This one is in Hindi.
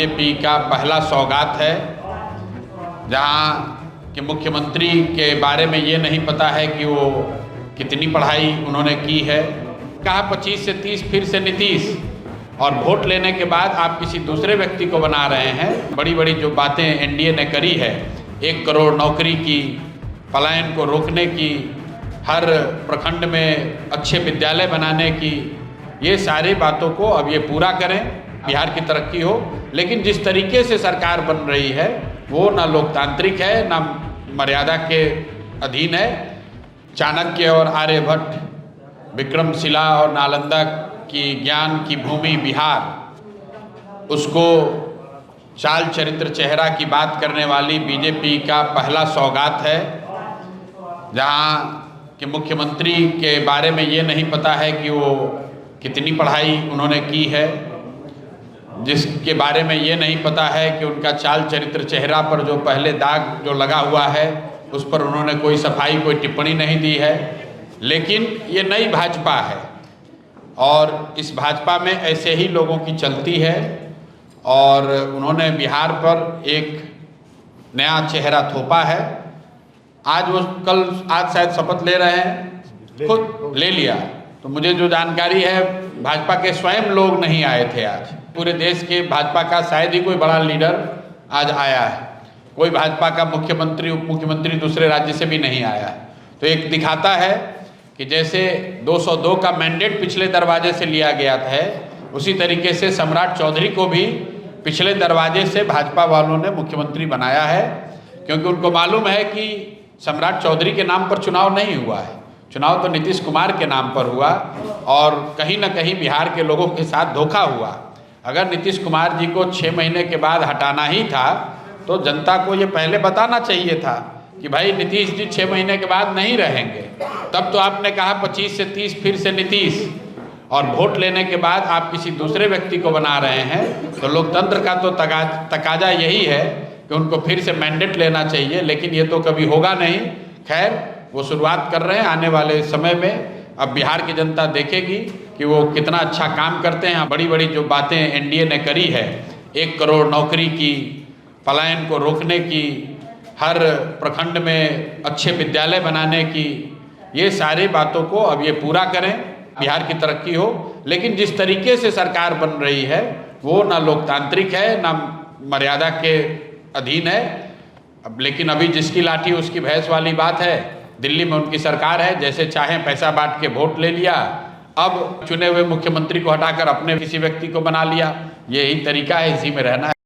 बीजेपी का पहला सौगात है, जहां कि मुख्यमंत्री के बारे में ये नहीं पता है कि वो कितनी पढ़ाई उन्होंने की है। कहा 25 से 30 फिर से नीतीश, और वोट लेने के बाद आप किसी दूसरे व्यक्ति को बना रहे हैं। बड़ी बड़ी जो बातें एनडीए ने करी है, 1 करोड़ नौकरी की, पलायन को रोकने की, हर प्रखंड में अच्छे विद्यालय बनाने की, ये सारी बातों को अब ये पूरा करें, बिहार की तरक्की हो। लेकिन जिस तरीके से सरकार बन रही है वो ना लोकतांत्रिक है, ना मर्यादा के अधीन है। चाणक्य और आर्यभट्ट, विक्रमशिला और नालंदा की ज्ञान की भूमि बिहार, उसको चाल चरित्र चेहरा की बात करने वाली बीजेपी का पहला सौगात है, जहां कि मुख्यमंत्री के बारे में ये नहीं पता है कि वो कितनी पढ़ाई उन्होंने की है, जिसके बारे में ये नहीं पता है कि उनका चाल चरित्र चेहरा पर जो पहले दाग जो लगा हुआ है उस पर उन्होंने कोई सफाई, कोई टिप्पणी नहीं दी है। लेकिन ये नई भाजपा है और इस भाजपा में ऐसे ही लोगों की चलती है, और उन्होंने बिहार पर एक नया चेहरा थोपा है। आज शायद शपथ ले रहे हैं, खुद ले लिया। तो मुझे जो जानकारी है, भाजपा के स्वयं लोग नहीं आए थे आज। पूरे देश के भाजपा का शायद ही कोई बड़ा लीडर आज आया है। कोई भाजपा का मुख्यमंत्री, उप मुख्यमंत्री दूसरे राज्य से भी नहीं आया है। तो एक दिखाता है कि जैसे 202 का मैंडेट पिछले दरवाजे से लिया गया था, उसी तरीके से सम्राट चौधरी को भी पिछले दरवाजे से भाजपा वालों ने मुख्यमंत्री बनाया है, क्योंकि उनको मालूम है कि सम्राट चौधरी के नाम पर चुनाव नहीं हुआ है। चुनाव तो नीतीश कुमार के नाम पर हुआ, और कहीं ना कहीं बिहार के लोगों के साथ धोखा हुआ। अगर नीतीश कुमार जी को 6 महीने के बाद हटाना ही था तो जनता को ये पहले बताना चाहिए था कि भाई नीतीश जी 6 महीने के बाद नहीं रहेंगे। तब तो आपने कहा 25 से 30 फिर से नीतीश, और वोट लेने के बाद आप किसी दूसरे व्यक्ति को बना रहे हैं। तो लोकतंत्र का तो तकाजा यही है कि उनको फिर से मैंडेट लेना चाहिए, लेकिन ये तो कभी होगा नहीं। खैर, वो शुरुआत कर रहे हैं। आने वाले समय में अब बिहार की जनता देखेगी कि वो कितना अच्छा काम करते हैं। बड़ी बड़ी जो बातें एनडीए ने करी है, 1 करोड़ नौकरी की, पलायन को रोकने की, हर प्रखंड में अच्छे विद्यालय बनाने की, ये सारी बातों को अब ये पूरा करें, बिहार की तरक्की हो। लेकिन जिस तरीके से सरकार बन रही है वो ना लोकतांत्रिक है, ना मर्यादा के अधीन है। अब लेकिन अभी जिसकी लाठी उसकी भैंस वाली बात है। दिल्ली में उनकी सरकार है, जैसे चाहें पैसा बांट के वोट ले लिया। अब चुने हुए मुख्यमंत्री को हटाकर अपने किसी व्यक्ति को बना लिया। यही तरीका है, इसी में रहना है।